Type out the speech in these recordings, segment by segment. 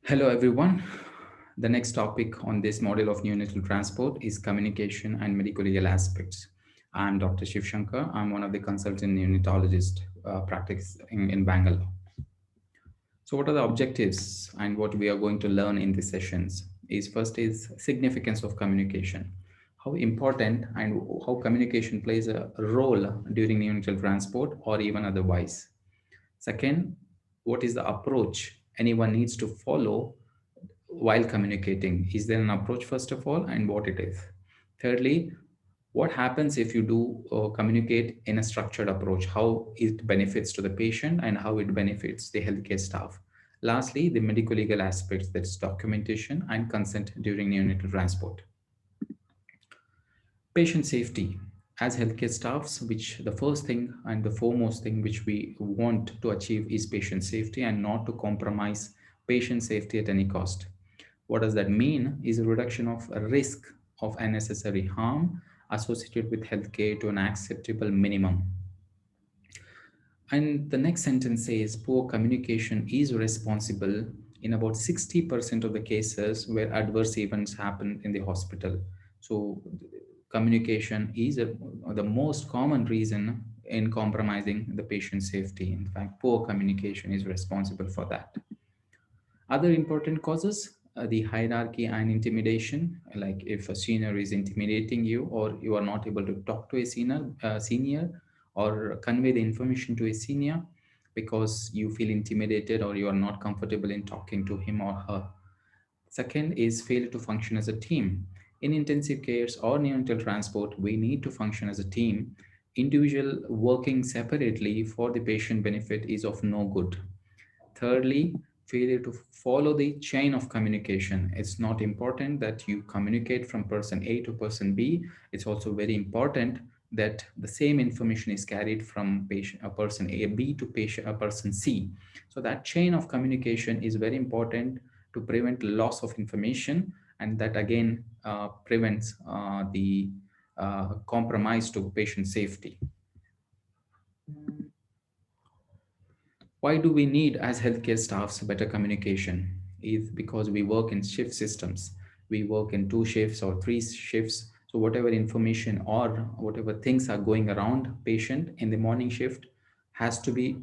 Hello, everyone. The next topic on this model of neonatal transport is communication and medical legal aspects. I'm Dr. Shiv Shankar. I'm one of the consultant neonatologists practicing in Bangalore. So, what are the objectives and what we are going to learn in these sessions? Is first is significance of communication, how important and how communication plays a role during neonatal transport or even otherwise. Second, what is the approach anyone needs to follow while communicating? Is there an approach, first of all, and what it is? Thirdly, what happens if you do communicate in a structured approach? How it benefits to the patient and how it benefits the healthcare staff? Lastly, the medical legal aspects, that's documentation and consent during neonatal transport. Patient safety. As healthcare staffs, which the first thing and the foremost thing which we want to achieve is patient safety and not to compromise patient safety at any cost. What does that mean? Is a reduction of risk of unnecessary harm associated with healthcare to an acceptable minimum. And the next sentence says poor communication is responsible in about 60% of the cases where adverse events happen in the hospital. So, communication is the most common reason in compromising the patient safety. In fact, poor communication is responsible for that. Other important causes, the hierarchy and intimidation, like if a senior is intimidating you or you are not able to talk to a senior or convey the information to a senior because you feel intimidated or you are not comfortable in talking to him or her. Second is failure to function as a team. In intensive cares or neonatal transport, we need to function as a team. Individual working separately for the patient benefit is of no good. Thirdly, failure to follow the chain of communication. It's not important that you communicate from person A to person B. It's also very important that the same information is carried from patient, a person A, B to patient, a person C. So that chain of communication is very important to prevent loss of information, and that again prevents the compromise to patient safety. Why do we need as healthcare staffs better communication? Is because we work in shift systems. We work in two shifts or three shifts. So whatever information or whatever things are going around patient in the morning shift has to be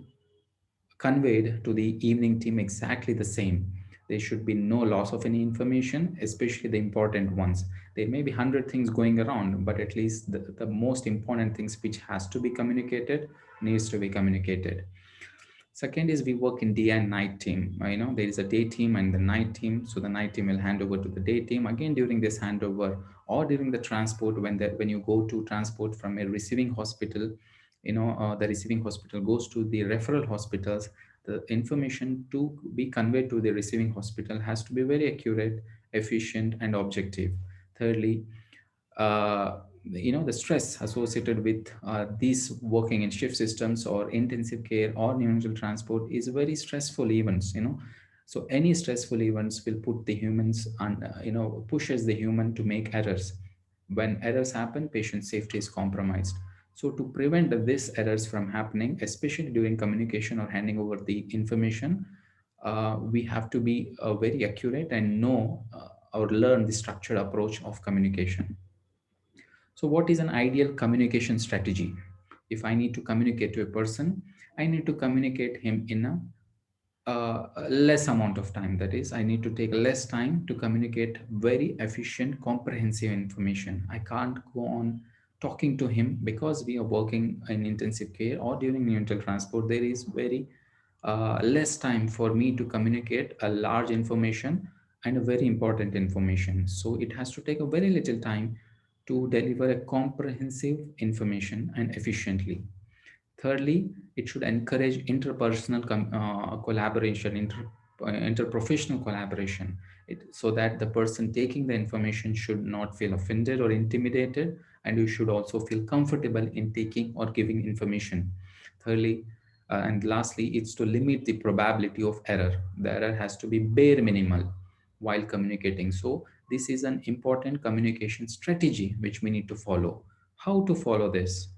conveyed to the evening team exactly the same. There should be no loss of any information, especially the important ones. There may be 100 things going around, but at least the most important things which has to be communicated needs to be communicated. Second is we work in day and night team. There is a day team and the night team. So the night team will hand over to the day team again during this handover or during the transport when you go to transport from a receiving hospital. The receiving hospital goes to the referral hospitals. The information to be conveyed to the receiving hospital has to be very accurate, efficient, and objective. Thirdly, the stress associated with these working in shift systems or intensive care or neonatal transport is very stressful events. So any stressful events will put the humans on, pushes the human to make errors. When errors happen, patient safety is compromised. So to prevent these errors from happening, especially during communication or handing over the information, we have to be very accurate and know or learn the structured approach of communication. So, what is an ideal communication strategy? If I need to communicate to a person, I need to communicate him in a less amount of time. That is, I need to take less time to communicate very efficient, comprehensive information. I can't go on talking to him because we are working in intensive care or during neonatal transport. There is very less time for me to communicate a large information and a very important information. So it has to take a very little time to deliver a comprehensive information and efficiently. Thirdly, it should encourage interpersonal collaboration, interprofessional collaboration, so that the person taking the information should not feel offended or intimidated, and you should also feel comfortable in taking or giving information. Thirdly, and lastly, it's to limit the probability of error. The error has to be bare minimal while communicating. So this is an important communication strategy which we need to follow. How to follow this?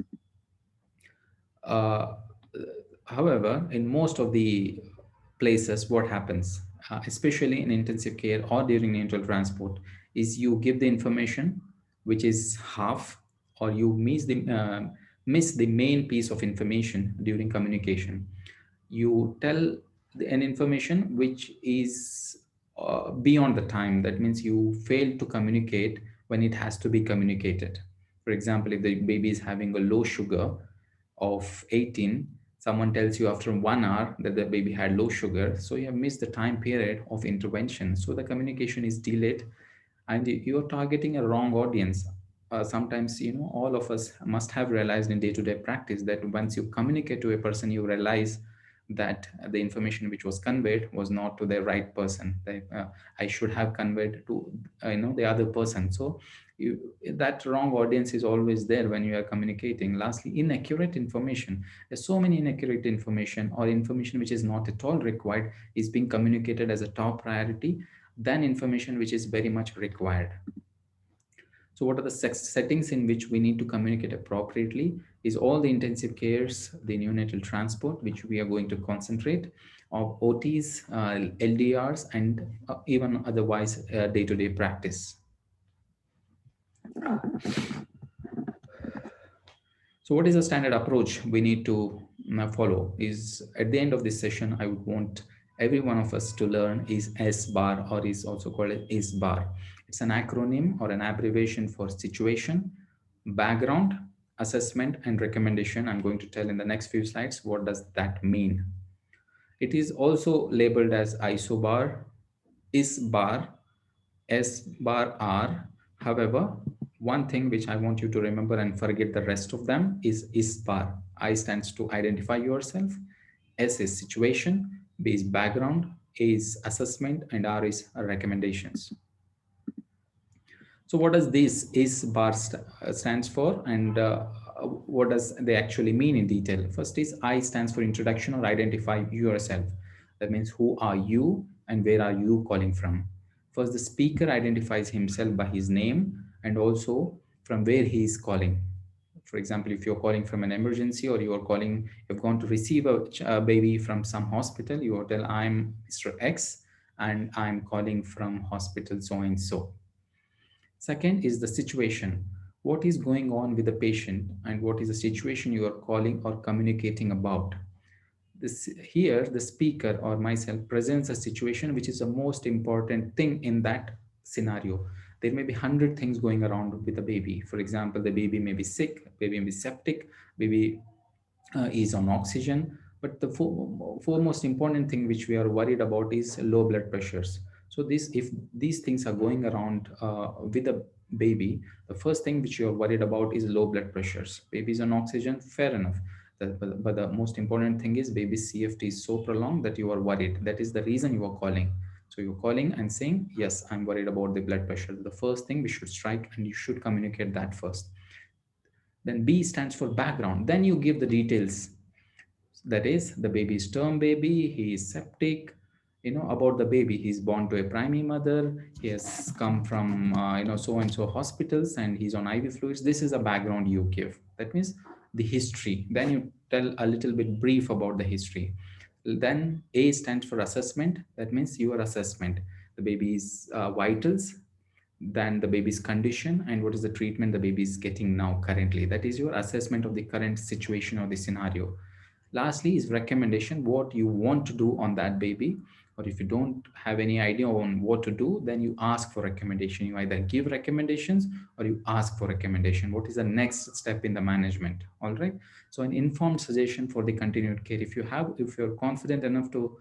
Uh, However, in most of the places, what happens? especially in intensive care or during neonatal transport, is you give the information which is half, or you miss the main piece of information during communication. You tell an information which is beyond the time. That means you fail to communicate when it has to be communicated. For example, if the baby is having a low sugar of 18, someone tells you after 1 hour that the baby had low sugar, so you have missed the time period of intervention, so the communication is delayed, and you're targeting a wrong audience. Sometimes, all of us must have realized in day-to-day practice that once you communicate to a person, you realize that the information which was conveyed was not to the right person. I should have conveyed to the other person. So that wrong audience is always there when you are communicating. Lastly, inaccurate information. There's so many inaccurate information, or information which is not at all required is being communicated as a top priority than information which is very much required. So what are the settings in which we need to communicate appropriately is all the intensive cares, the neonatal transport, which we are going to concentrate, of OTs, LDRs, and even otherwise day-to-day practice. So what is the standard approach we need to follow? Is at the end of this session, I would want every one of us to learn is S bar, or is also called as IS bar. It's an acronym or an abbreviation for situation, background, assessment, and recommendation. I'm going to tell in the next few slides what does that mean. It is also labeled as isobar, is bar, S bar R. However, one thing which I want you to remember and forget the rest of them is bar. I stands to identify yourself, S is situation, B is background, A is assessment, and R is recommendations. So what does this is bar stands for, and what does they actually mean in detail? First is I stands for introduction or identify yourself. That means who are you and where are you calling from. First, the speaker identifies himself by his name and also from where he is calling. For example, if you're calling from an emergency, or you've gone to receive a baby from some hospital, you will tell I'm Mr. X and I'm calling from hospital so and so. Second is the situation. What is going on with the patient and what is the situation you are calling or communicating about? Here, the speaker or myself presents a situation which is the most important thing in that scenario. There may be 100 things going around with the baby. For example, the baby may be sick, baby may be septic, baby is on oxygen. But the foremost important thing which we are worried about is low blood pressures. So if these things are going around with the baby, the first thing which you are worried about is low blood pressures. Baby is on oxygen, fair enough. But the most important thing is baby's CFT is so prolonged that you are worried. That is the reason you are calling. So you're calling and saying, yes, I'm worried about the blood pressure. The first thing we should strike, and you should communicate that first. Then B stands for background. Then you give the details. That is, the baby is term baby, he is septic, about the baby. He's born to a primary mother. He has come from, so and so hospitals, and he's on IV fluids. This is a background you give. That means the history. Then you tell a little bit brief about the history. Then A stands for assessment. That means your assessment. The baby's vitals, then the baby's condition, and what is the treatment the baby is getting now currently. That is your assessment of the current situation or the scenario. Lastly is recommendation, what you want to do on that baby, or if you don't have any idea on what to do, then you ask for recommendation. You either give recommendations or you ask for recommendation. What is the next step in the management? All right. So an informed suggestion for the continued care. If you're confident enough to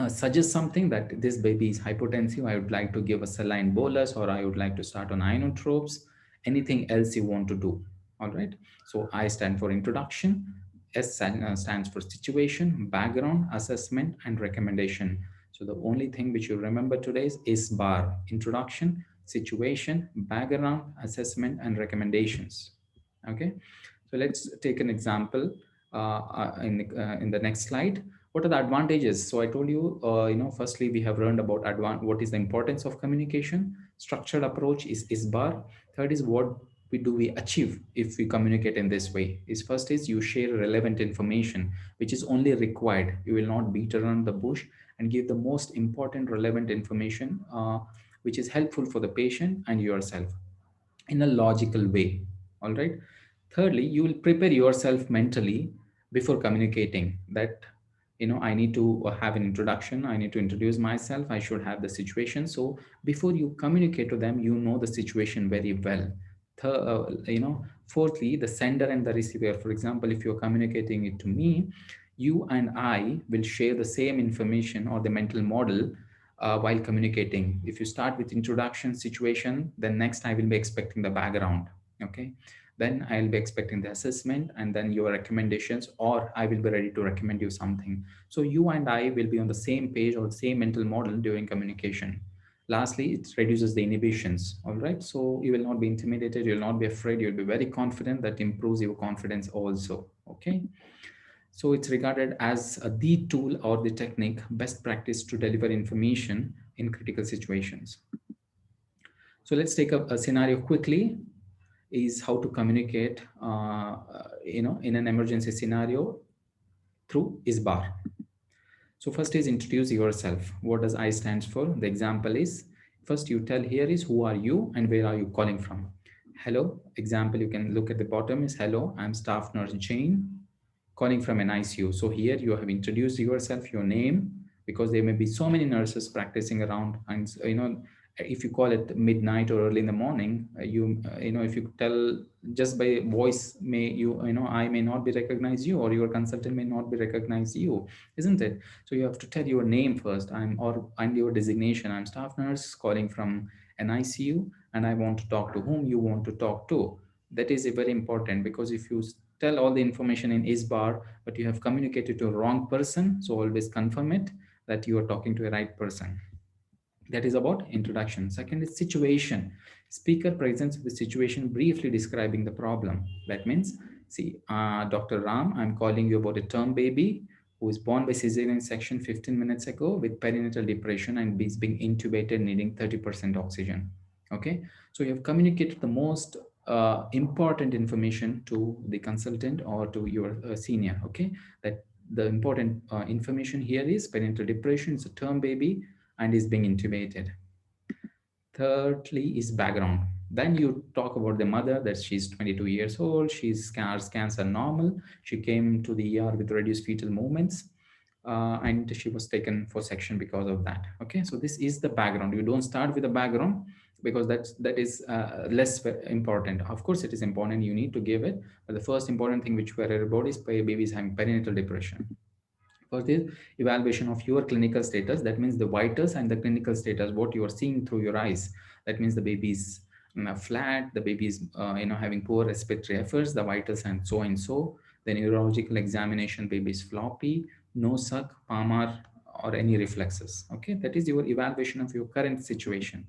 suggest something that this baby is hypotensive, I would like to give a saline bolus, or I would like to start on inotropes, anything else you want to do. All right. So I stand for introduction, stands for situation, background, assessment, and recommendation. So the only thing which you remember today is bar: introduction, situation, background, assessment, and recommendations. Okay. So let's take an example in the next slide. What are the advantages? So I told you, firstly, we have learned about what is the importance of communication. Structured approach is bar. Third is what we achieve if we communicate in this way is, first is you share relevant information which is only required. You will not beat around the bush and give the most important relevant information which is helpful for the patient and yourself in a logical way. All right. Thirdly, you will prepare yourself mentally before communicating that, I need to have an introduction, I need to introduce myself, I should have the situation. So before you communicate to them, you know the situation very well. Fourthly, the sender and the receiver. For example, if you're communicating it to me, you and I will share the same information or the mental model while communicating. If you start with introduction situation, then next I will be expecting the background. Okay. Then I'll be expecting the assessment and then your recommendations, or I will be ready to recommend you something. So you and I will be on the same page or same mental model during communication. Lastly, it reduces the inhibitions. All right. So you will not be intimidated. You'll not be afraid. You'll be very confident. That improves your confidence also. Okay. So it's regarded as the tool or the technique best practice to deliver information in critical situations. So let's take a scenario quickly is how to communicate, in an emergency scenario through ISBAR. So first is introduce yourself. What does I stands for? The example is, first you tell here is who are you and where are you calling from. Hello, example you can look at the bottom is, hello, I'm staff nurse Jane calling from an ICU. So here you have introduced yourself, your name, because there may be so many nurses practicing around, and if you call it midnight or early in the morning, if you tell just by voice, I may not be recognize you, or your consultant may not be recognize you, isn't it? So you have to tell your name first. And your designation. I'm staff nurse calling from an ICU, and I want to talk to whom you want to talk to. That is very important, because if you tell all the information in ISBAR, but you have communicated to a wrong person, so always confirm it that you are talking to a right person. That is about introduction. Second is situation. Speaker presents the situation briefly describing the problem. That means, see, Dr. Ram, I'm calling you about a term baby who is born by cesarean section 15 minutes ago with perinatal depression and is being intubated needing 30% oxygen. Okay, so you have communicated the most important information to the consultant or to your senior. Okay, that the important information here is perinatal depression, it's a term baby and is being intubated. Thirdly is background. Then you talk about the mother, that she's 22 years old, she's scans are normal, she came to the ER with reduced fetal movements, and she was taken for section because of that. Okay, so this is the background. You don't start with the background because that is less important. Of course it is important, you need to give it, but the first important thing which we are about is babies having perinatal depression. First is evaluation of your clinical status. That means the vitals and the clinical status, what you are seeing through your eyes. That means the baby is flat, the baby is having poor respiratory efforts, the vitals and so and so. The neurological examination, baby is floppy, no suck, palmar, or any reflexes. Okay, that is your evaluation of your current situation.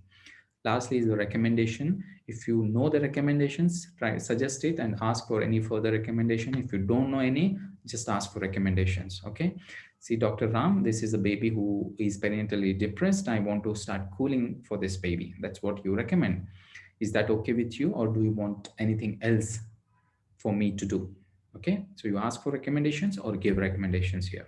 Lastly is the recommendation. If you know the recommendations, try suggest it and ask for any further recommendation. If you don't know any, just ask for recommendations. Okay, see, Dr. Ram, this is a baby who is perennially depressed. I want to start cooling for this baby. That's what you recommend. Is that okay with you, or do you want anything else for me to do? Okay, so you ask for recommendations or give recommendations here.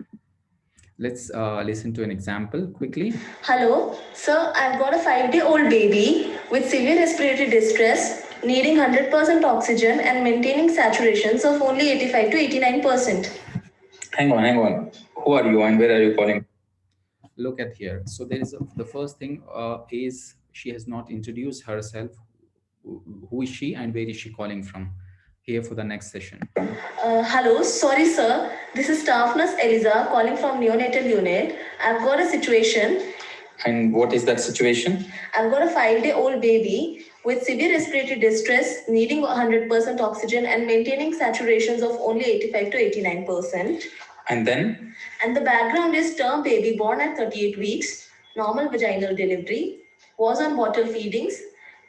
Let's listen to an example quickly. Hello, sir, I've got a 5-day-old baby with severe respiratory distress, needing 100% oxygen and maintaining saturations of only 85 to 89%. Hang on. Who are you and where are you calling? Look at here. So there is the first thing is she has not introduced herself. Who is she and where is she calling from? Here for the next session. Hello, sorry sir. This is staff nurse Eliza calling from Neonatal Unit. I've got a situation. And what is that situation? I've got a 5-day-old baby with severe respiratory distress, needing 100% oxygen and maintaining saturations of only 85 to 89%. And then? And the background is term baby born at 38 weeks, normal vaginal delivery, was on bottle feedings,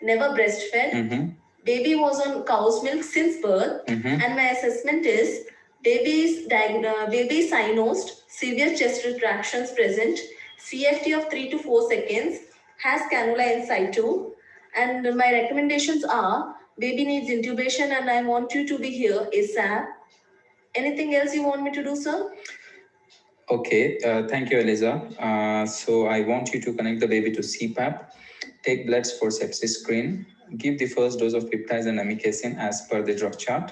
never breastfed. Mm-hmm. Baby was on cow's milk since birth. Mm-hmm. And my assessment is baby cynosed, severe chest retractions present, CFT of 3 to 4 seconds, has cannula in situ. And my recommendations are Baby needs intubation and I want you to be here ASAP. Anything else you want me to do, sir? Okay, thank you, Eliza. So I want you to connect the baby to CPAP, take bloods for sepsis screen, give the first dose of peptides and amikacin as per the drug chart,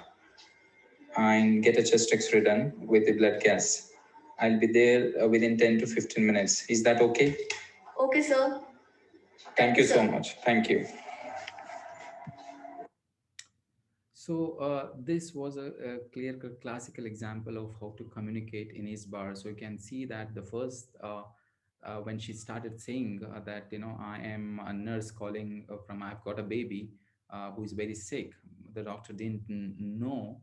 and get a chest X-ray done with the blood gas. I'll be there within 10 to 15 minutes. Is that okay? Okay, sir. Thank you so much. Thank you. So this was a clear classical example of how to communicate in his bar. So you can see that the first when she started saying that I am a nurse calling from I've got a baby who is very sick. The doctor didn't know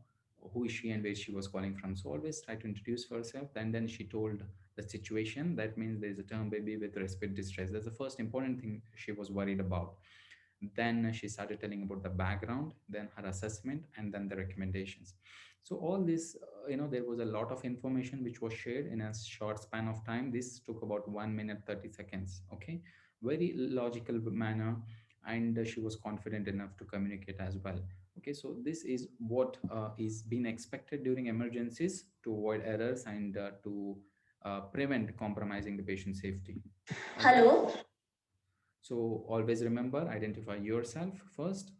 who is she and where she was calling from. So always try to introduce herself. And then she told the situation. That means there is a term baby with respiratory distress. That's the first important thing she was worried about. Then she started telling about the background, then her assessment, and then the recommendations. So all this, there was a lot of information which was shared in a short span of time. This took about 1 minute 30 seconds. Okay, very logical manner, and she was confident enough to communicate as well. Okay, so this is what is being expected during emergencies to avoid errors and to prevent compromising the patient safety. All right. Hello. So always remember, identify yourself first,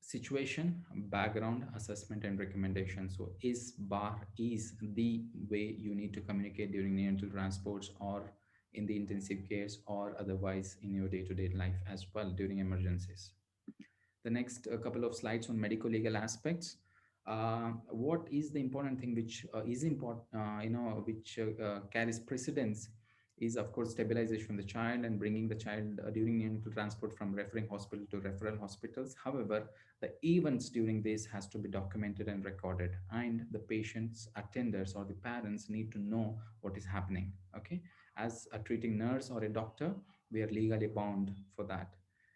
situation, background, assessment, and recommendation. So is bar is the way you need to communicate during neonatal transports or in the intensive cares or otherwise in your day-to-day life as well during emergencies. The next couple of slides on medical legal aspects. What is the important thing which is important, which carries precedence is of course stabilization of the child and bringing the child during neonatal transport from referring hospital to referral hospitals. However, the events during this has to be documented and recorded, and the patient's attenders or the parents need to know what is happening. Okay, as a treating nurse or a doctor, we are legally bound for that.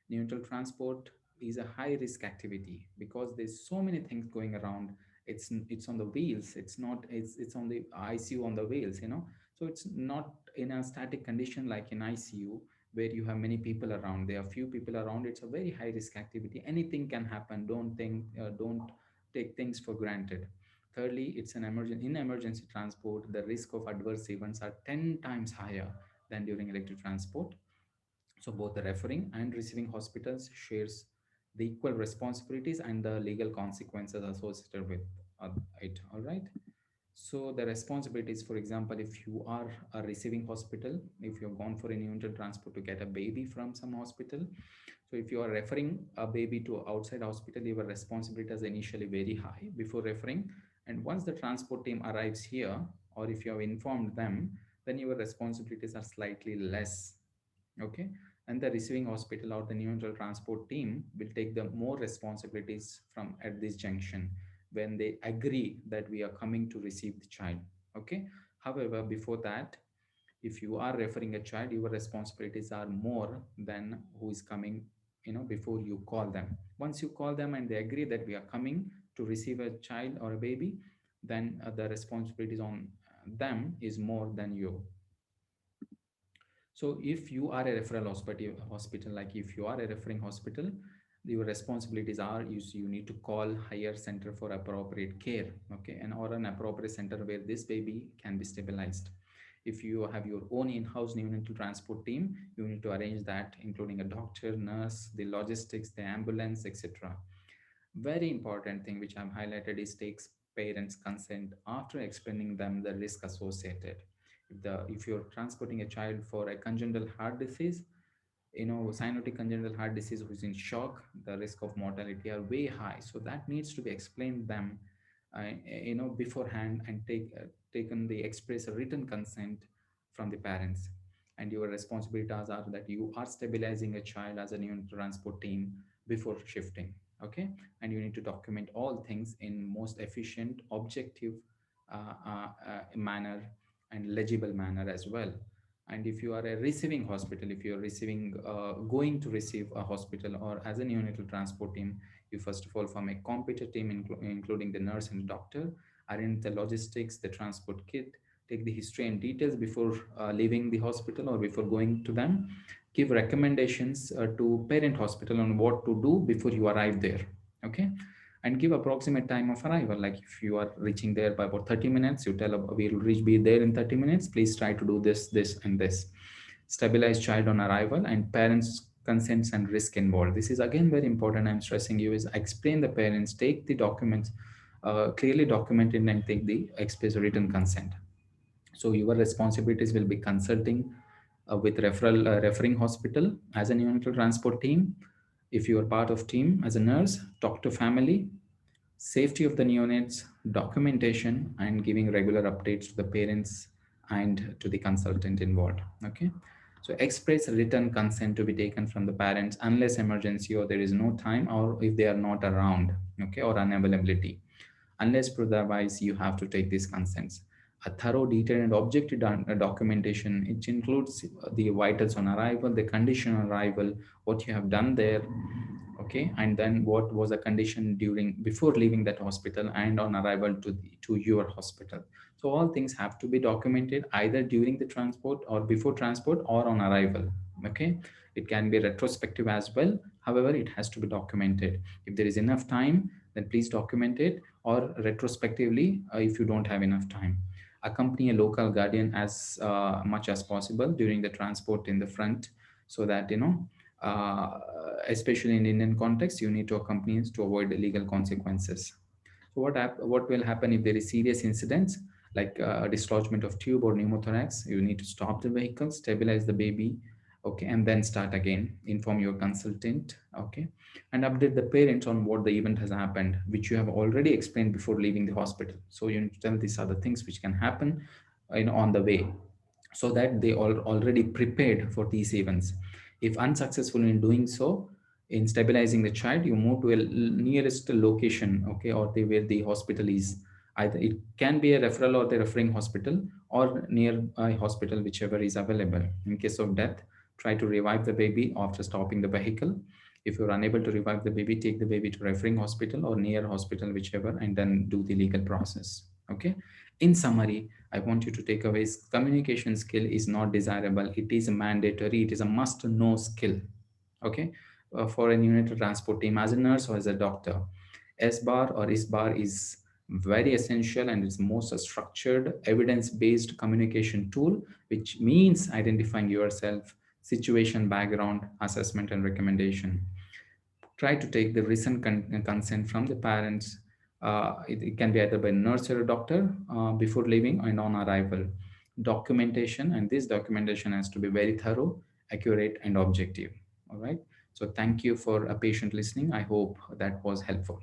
Neonatal transport is a high risk activity because there's so many things going around. It's on the wheels. It's on the ICU on the wheels. So it's not in a static condition like in ICU where you have many people around. There are few people around. It's a very high risk activity. Anything can happen. Don't take things for granted. Thirdly, it's an emergency. In emergency transport, the risk of adverse events are 10 times higher than during electric transport. So both the referring and receiving hospitals shares the equal responsibilities and the legal consequences associated with it. All right. So the responsibilities, for example, if you are a receiving hospital, if you're gone for a neonatal transport to get a baby from some hospital, so if you are referring a baby to outside hospital, your responsibility is initially very high before referring. And once the transport team arrives here, or if you have informed them, then your responsibilities are slightly less. Okay, and the receiving hospital or the neonatal transport team will take the more responsibilities from at this junction when they agree that we are coming to receive the child. Okay, however, before that, if you are referring a child, your responsibilities are more than who is coming, before you call them. Once you call them and they agree that we are coming to receive a child or a baby, then the responsibilities on them is more than you. So if you are a referral hospital, like if you are a referring hospital, your responsibilities are you need to call higher center for appropriate care, okay, and or an appropriate center where this baby can be stabilized. If you have your own in-house neonatal transport team, you need to arrange that, including a doctor, nurse, the logistics, the ambulance, etc. Very important thing which I've highlighted is takes parents' consent after explaining them the risk associated. If you're transporting a child for a congenital heart disease, cyanotic congenital heart disease who's in shock, the risk of mortality are way high. So that needs to be explained them, beforehand, and taken the express written consent from the parents. And your responsibilities are that you are stabilizing a child as a neonatal transport team before shifting. Okay, and you need to document all things in most efficient, objective manner and legible manner as well. And if you are a receiving hospital, if you're receiving going to receive a hospital or as a neonatal transport team, you first of all form a competent team including the nurse and doctor, arrange the logistics, the transport kit, take the history and details before leaving the hospital or before going to them. Give recommendations to parent hospital on what to do before you arrive there. Okay, and give approximate time of arrival. Like if you are reaching there by about 30 minutes, you tell we'll reach be there in 30 minutes. Please try to do this, this, and this. Stabilize child on arrival and parents consents and risk involved. This is again very important. I'm stressing you is explain the parents, take the documents, clearly document it and take the express written consent. So your responsibilities will be consulting with referring hospital as a neonatal transport team. If you are part of team as a nurse, talk to family, safety of the neonates, documentation, and giving regular updates to the parents and to the consultant involved. Okay. So express written consent to be taken from the parents unless emergency or there is no time or if they are not around, okay, or unavailability. Unless otherwise, you have to take these consents. A thorough, detailed, and objective documentation, it includes the vitals on arrival, the condition on arrival, what you have done there, okay, and then what was the condition during before leaving that hospital and on arrival to your hospital. So all things have to be documented either during the transport or before transport or on arrival. Okay, it can be retrospective as well. However, it has to be documented. If there is enough time, then please document it, or retrospectively if you don't have enough time. Accompany a local guardian as much as possible during the transport in the front, so that uh, especially in Indian context, you need to accompany us to avoid legal consequences. So what will happen if there is serious incidents like dislodgement of tube or pneumothorax? You need to stop the vehicle, stabilize the baby, okay, and then start again. Inform your consultant, okay, and update the parents on what the event has happened, which you have already explained before leaving the hospital. So you need to tell these are the things which can happen, on the way, so that they are already prepared for these events. If unsuccessful in doing so, in stabilizing the child, you move to a nearest location, okay, or where the hospital is. Either it can be a referral or the referring hospital or nearby hospital, whichever is available. In case of death, try to revive the baby after stopping the vehicle. If you're unable to revive the baby, take the baby to referring hospital or near hospital, whichever, and then do the legal process. Okay. In summary, I want you to take away communication skill is not desirable. It is mandatory. It is a must know skill. Okay. For a neonatal transport team as a nurse or as a doctor, S bar or IS bar is very essential and it's most structured evidence based communication tool, which means identifying yourself, situation, background, assessment, and recommendation. Try to take the written consent from the parents. It can be either by nurse or a doctor before leaving and on arrival. Documentation, and this documentation has to be very thorough, accurate, and objective. All right. So thank you for a patient listening. I hope that was helpful.